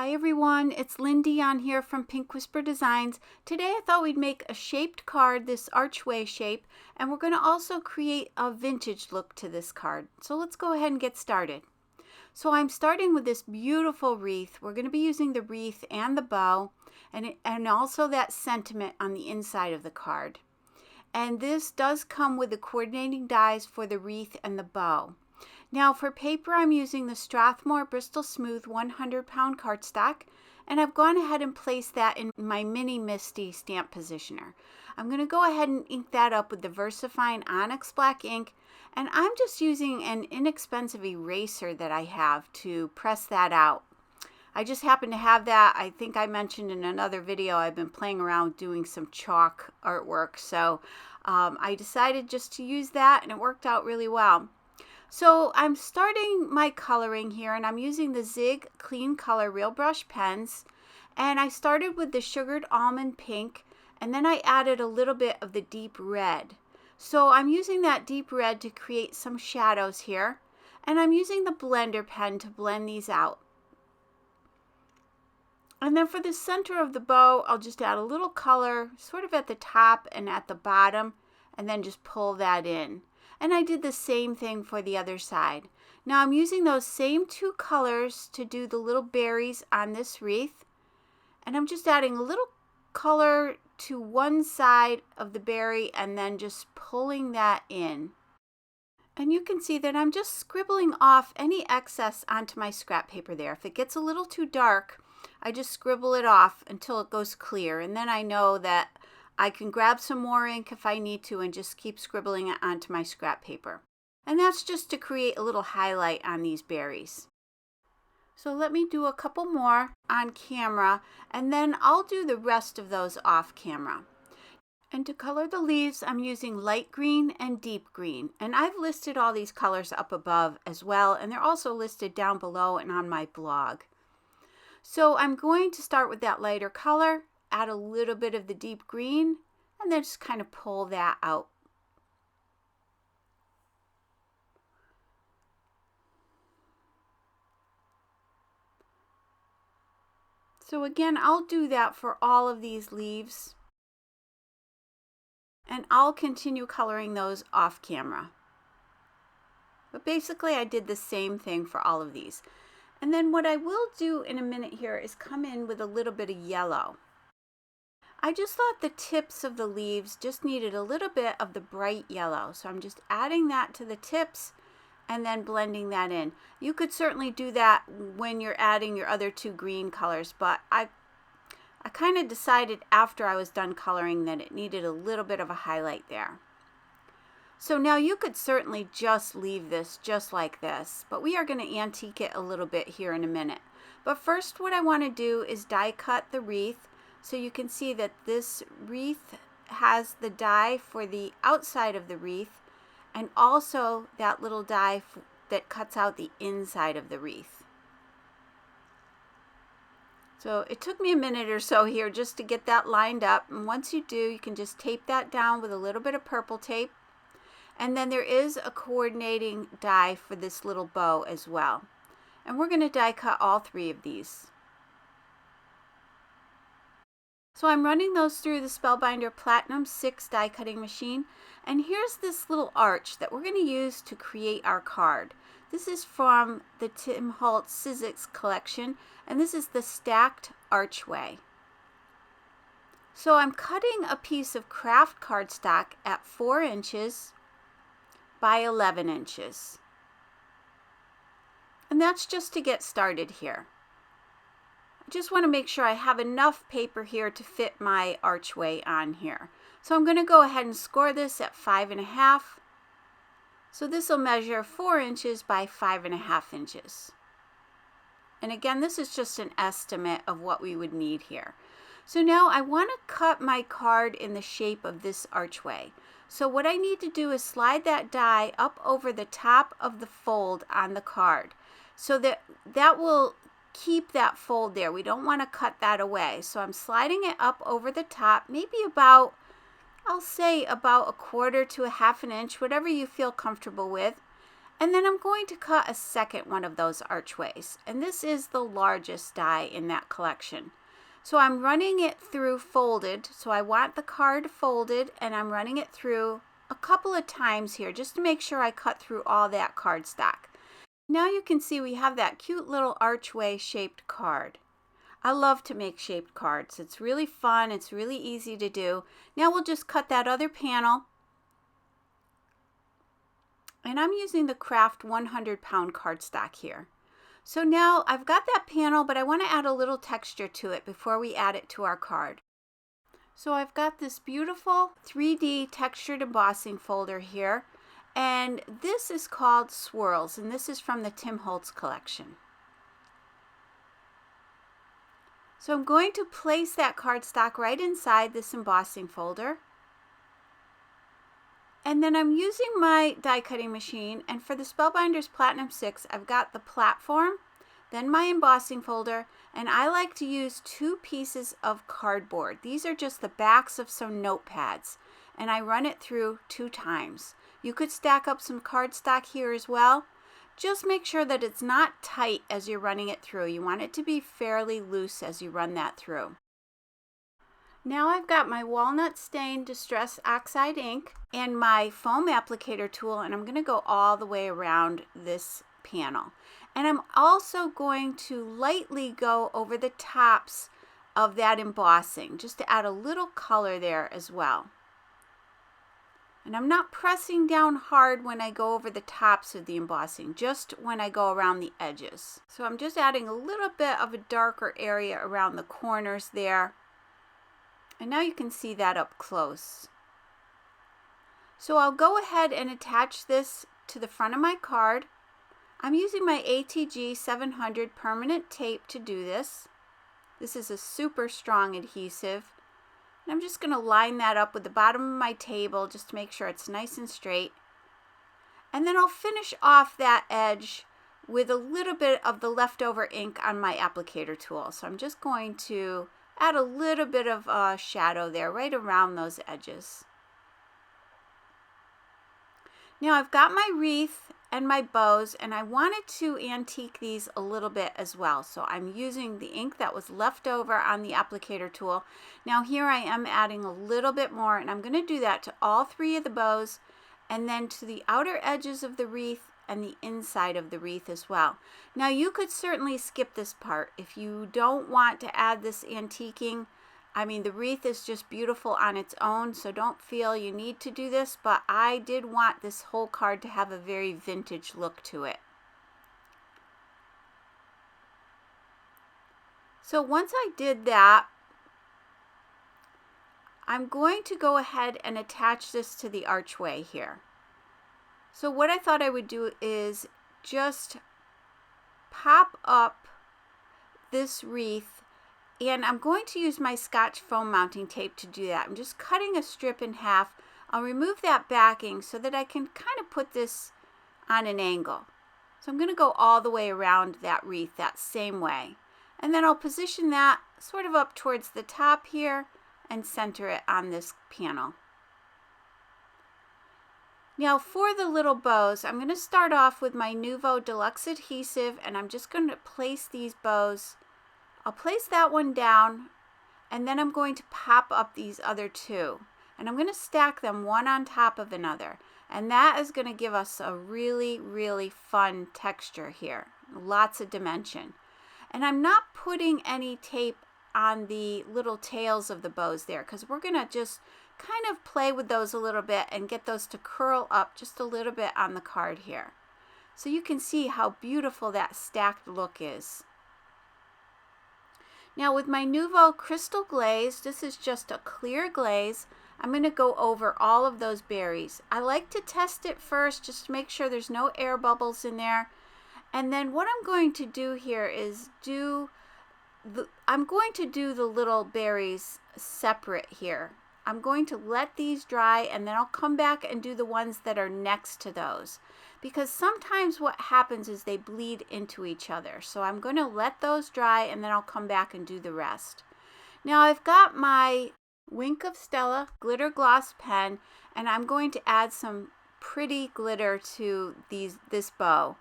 Hi everyone, it's Lindy on here from Pink Whisper Designs. Today I thought we'd make a shaped card, this archway shape, and we're going to also create a vintage look to this card. So let's go ahead and get started. So I'm starting with this beautiful wreath. We're going to be using the wreath and the bow and also that sentiment on the inside of the card. And this does come with the coordinating dies for the wreath and the bow. Now for paper, I'm using the Strathmore Bristol Smooth 100-pound cardstock, and I've gone ahead and placed that in my Mini Misty stamp positioner. I'm going to go ahead and ink that up with the VersaFine Onyx Black ink, and I'm just using an inexpensive eraser that I have to press that out. I just happen to have that. I think I mentioned in another video I've been playing around doing some chalk artwork, so I decided just to use that, and it worked out really well. So I'm starting my coloring here, and I'm using the Zig Clean Color Real Brush pens, and I started with the Sugared Almond Pink, and then I added a little bit of the deep red. So I'm using that deep red to create some shadows here, and I'm using the blender pen to blend these out. And then for the center of the bow, I'll just add a little color sort of at the top and at the bottom, and then just pull that in. And I did the same thing for the other side. Now I'm using those same two colors to do the little berries on this wreath. And I'm just adding a little color to one side of the berry and then just pulling that in. And you can see that I'm just scribbling off any excess onto my scrap paper there. If it gets a little too dark, I just scribble it off until it goes clear. And then I know that I can grab some more ink if I need to and just keep scribbling it onto my scrap paper. And that's just to create a little highlight on these berries. So let me do a couple more on camera, and then I'll do the rest of those off camera. And to color the leaves, I'm using light green and deep green. And I've listed all these colors up above as well, and they're also listed down below and on my blog. So I'm going to start with that lighter color, add a little bit of the deep green, and then just kind of pull that out. So again, I'll do that for all of these leaves, and I'll continue coloring those off camera. But basically I did the same thing for all of these. And then what I will do in a minute here is come in with a little bit of yellow. I just thought the tips of the leaves just needed a little bit of the bright yellow. So I'm just adding that to the tips and then blending that in. You could certainly do that when you're adding your other two green colors, but I kind of decided after I was done coloring that it needed a little bit of a highlight there. So now you could certainly just leave this just like this, but we are going to antique it a little bit here in a minute. But first what I want to do is die cut the wreath. So you can see that this wreath has the die for the outside of the wreath, and also that little die that cuts out the inside of the wreath. So it took me a minute or so here just to get that lined up, and once you do, you can just tape that down with a little bit of purple tape. And then there is a coordinating die for this little bow as well. And we're going to die cut all three of these. So I'm running those through the Spellbinder Platinum 6 die cutting machine, and here's this little arch that we're going to use to create our card. This is from the Tim Holtz Sizzix collection, and this is the Stacked Archway. So I'm cutting a piece of craft cardstock at 4 inches by 11 inches. And that's just to get started here. I just want to make sure I have enough paper here to fit my archway on here. So I'm going to go ahead and score this at 5.5. So this will measure 4 inches by 5.5 inches. And again, this is just an estimate of what we would need here. So now I want to cut my card in the shape of this archway. So what I need to do is slide that die up over the top of the fold on the card, so that will keep that fold there. We don't want to cut that away. So I'm sliding it up over the top, maybe about, I'll say about 1/4 to 1/2 inch, whatever you feel comfortable with. And then I'm going to cut a second one of those archways. And this is the largest die in that collection. So I'm running it through folded. So I want the card folded, and I'm running it through a couple of times here just to make sure I cut through all that cardstock. Now you can see we have that cute little archway shaped card. I love to make shaped cards. It's really fun. It's really easy to do. Now we'll just cut that other panel. And I'm using the Craft 100-pound cardstock here. So now I've got that panel, but I want to add a little texture to it before we add it to our card. So I've got this beautiful 3D textured embossing folder here. And this is called Swirls, and this is from the Tim Holtz collection. So I'm going to place that cardstock right inside this embossing folder. And then I'm using my die cutting machine, and for the Spellbinders Platinum 6, I've got the platform, then my embossing folder, and I like to use 2 pieces of cardboard. These are just the backs of some notepads, and I run it through 2 times. You could stack up some cardstock here as well. Just make sure that it's not tight as you're running it through. You want it to be fairly loose as you run that through. Now I've got my Walnut Stain Distress Oxide ink and my foam applicator tool, and I'm going to go all the way around this panel. And I'm also going to lightly go over the tops of that embossing just to add a little color there as well. And I'm not pressing down hard when I go over the tops of the embossing, just when I go around the edges. So I'm just adding a little bit of a darker area around the corners there. And now you can see that up close. So I'll go ahead and attach this to the front of my card. I'm using my ATG 700 permanent tape to do this. This is a super strong adhesive. And I'm just going to line that up with the bottom of my table just to make sure it's nice and straight. And then I'll finish off that edge with a little bit of the leftover ink on my applicator tool. So I'm just going to add a little bit of shadow there right around those edges. Now I've got my wreath and my bows, and I wanted to antique these a little bit as well. So I'm using the ink that was left over on the applicator tool. Now here I am adding a little bit more, and I'm going to do that to all 3 of the bows, and then to the outer edges of the wreath and the inside of the wreath as well. Now you could certainly skip this part if you don't want to add this antiquing. I mean, the wreath is just beautiful on its own, so don't feel you need to do this, but I did want this whole card to have a very vintage look to it. So once I did that, I'm going to go ahead and attach this to the archway here. So what I thought I would do is just pop up this wreath, and I'm going to use my Scotch foam mounting tape to do that. I'm just cutting a strip in half. I'll remove that backing so that I can kind of put this on an angle. So I'm going to go all the way around that wreath that same way. And then I'll position that sort of up towards the top here and center it on this panel. Now for the little bows, I'm going to start off with my Nuvo Deluxe adhesive, and I'm just going to place these bows. I'll place that one down, and then I'm going to pop up these other 2. And I'm going to stack them one on top of another. And that is going to give us a really, really fun texture here. Lots of dimension. And I'm not putting any tape on the little tails of the bows there, because we're going to just kind of play with those a little bit and get those to curl up just a little bit on the card here. So you can see how beautiful that stacked look is. Now with my Nuvo Crystal Glaze, this is just a clear glaze. I'm going to go over all of those berries. I like to test it first just to make sure there's no air bubbles in there. And then what I'm going to do here is I'm going to do the little berries separate here. I'm going to let these dry, and then I'll come back and do the ones that are next to those, because sometimes what happens is they bleed into each other. So I'm going to let those dry, and then I'll come back and do the rest. Now I've got my Wink of Stella glitter gloss pen, and I'm going to add some pretty glitter to this bow.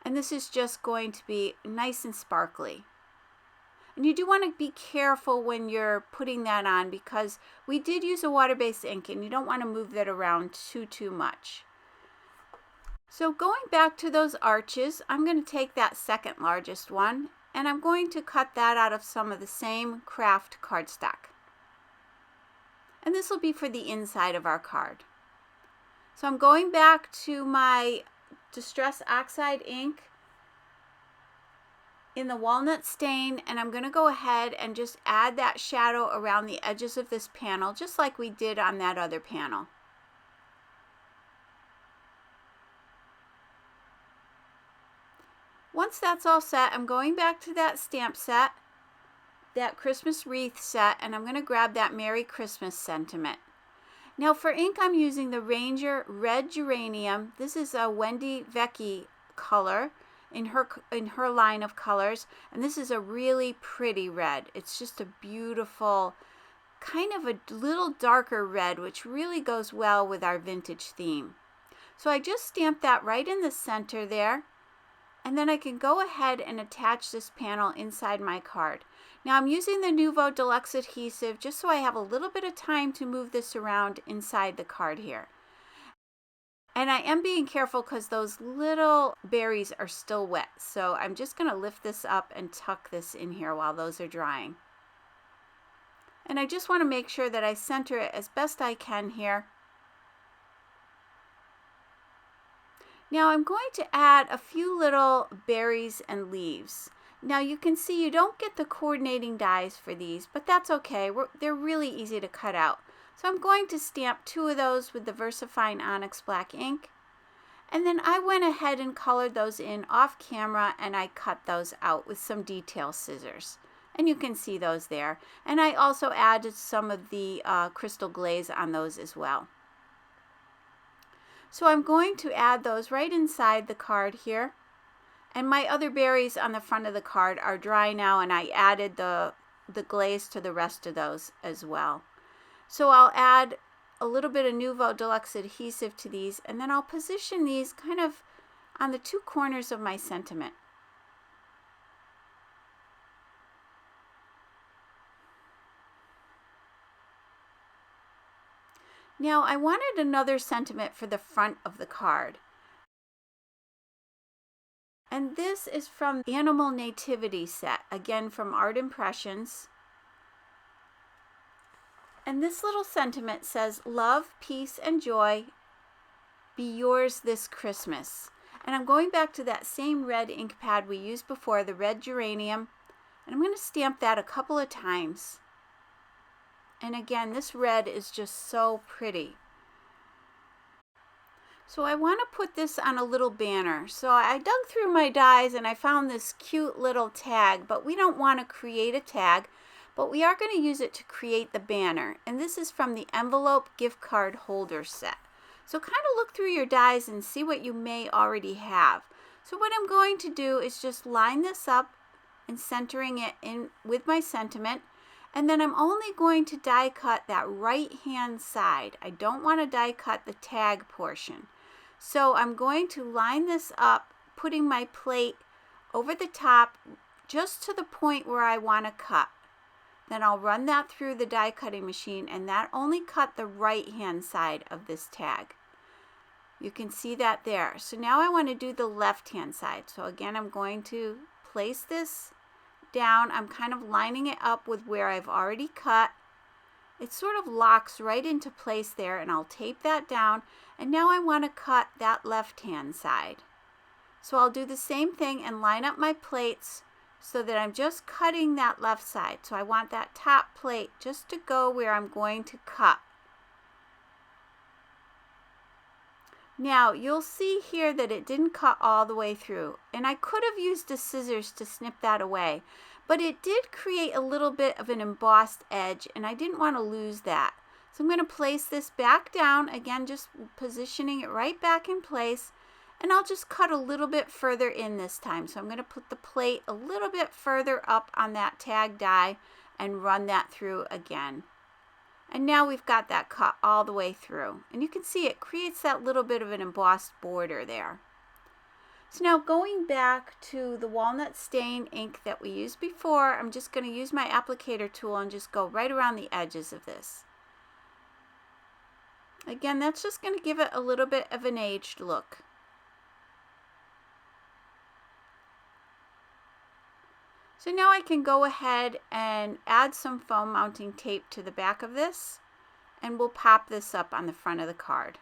And this is just going to be nice and sparkly. And you do want to be careful when you're putting that on, because we did use a water-based ink and you don't want to move that around too much. So going back to those arches, I'm going to take that second largest one and I'm going to cut that out of some of the same craft cardstock. And this will be for the inside of our card. So I'm going back to my Distress Oxide ink in the Walnut Stain, and I'm going to go ahead and just add that shadow around the edges of this panel, just like we did on that other panel. Once that's all set, I'm going back to that stamp set, that Christmas Wreath Set, and I'm going to grab that Merry Christmas sentiment. Now for ink, I'm using the Ranger Red Geranium. This is a Wendy Vecchi color in her line of colors, and this is a really pretty red. It's just a beautiful, kind of a little darker red, which really goes well with our vintage theme. So I just stamped that right in the center there, and then I can go ahead and attach this panel inside my card. Now I'm using the Nouveau Deluxe adhesive just so I have a little bit of time to move this around inside the card here. And I am being careful because those little berries are still wet. So I'm just going to lift this up and tuck this in here while those are drying. And I just want to make sure that I center it as best I can here. Now I'm going to add a few little berries and leaves. Now you can see you don't get the coordinating dies for these, but that's okay. They're really easy to cut out. So I'm going to stamp 2 of those with the VersaFine Onyx Black ink. And then I went ahead and colored those in off camera, and I cut those out with some detail scissors. And you can see those there. And I also added some of the Crystal Glaze on those as well. So I'm going to add those right inside the card here. And my other berries on the front of the card are dry now, and I added the glaze to the rest of those as well. So I'll add a little bit of Nouveau Deluxe adhesive to these, and then I'll position these kind of on the 2 corners of my sentiment. Now I wanted another sentiment for the front of the card. And this is from the Animal Nativity set, again from Art Impressions. And this little sentiment says, "Love, peace, and joy be yours this Christmas." And I'm going back to that same red ink pad we used before, the Red Geranium, and I'm going to stamp that a couple of times. And again, this red is just so pretty. So I want to put this on a little banner. So I dug through my dies and I found this cute little tag, but we don't want to create a tag, but we are going to use it to create the banner. And this is from the Envelope Gift Card Holder set. So kind of look through your dies and see what you may already have. So what I'm going to do is just line this up and centering it in with my sentiment. And then I'm only going to die cut that right hand side. I don't want to die cut the tag portion. So I'm going to line this up, putting my plate over the top just to the point where I want to cut. Then I'll run that through the die cutting machine, and that only cut the right hand side of this tag. You can see that there. So now I want to do the left hand side. So again, I'm going to place this down. I'm kind of lining it up with where I've already cut. It sort of locks right into place there, and I'll tape that down. And now I want to cut that left hand side. So I'll do the same thing and line up my plates so that I'm just cutting that left side. So I want that top plate just to go where I'm going to cut. Now you'll see here that it didn't cut all the way through, and I could have used the scissors to snip that away, but it did create a little bit of an embossed edge, and I didn't want to lose that. So I'm going to place this back down, again just positioning it right back in place, and I'll just cut a little bit further in this time. So I'm going to put the plate a little bit further up on that tag die and run that through again. And now we've got that cut all the way through. And you can see it creates that little bit of an embossed border there. So now going back to the walnut stain ink that we used before, I'm just going to use my applicator tool and just go right around the edges of this. Again, that's just going to give it a little bit of an aged look. So now I can go ahead and add some foam mounting tape to the back of this, and we'll pop this up on the front of the card.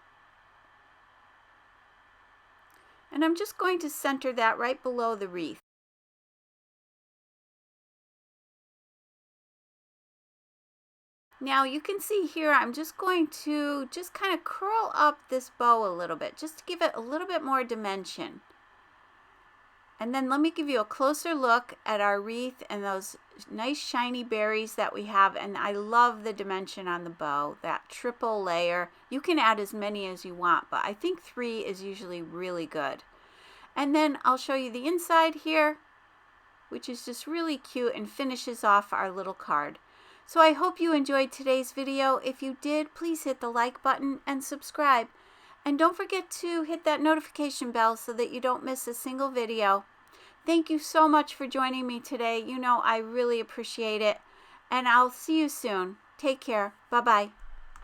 And I'm just going to center that right below the wreath. Now you can see here I'm just going to kind of curl up this bow a little bit just to give it a little bit more dimension. And then let me give you a closer look at our wreath and those nice shiny berries that we have. And I love the dimension on the bow, that triple layer. You can add as many as you want, but I think 3 is usually really good. And then I'll show you the inside here, which is just really cute and finishes off our little card. So I hope you enjoyed today's video. If you did, please hit the like button and subscribe. And don't forget to hit that notification bell so that you don't miss a single video. Thank you so much for joining me today. You know I really appreciate it. And I'll see you soon. Take care. Bye-bye.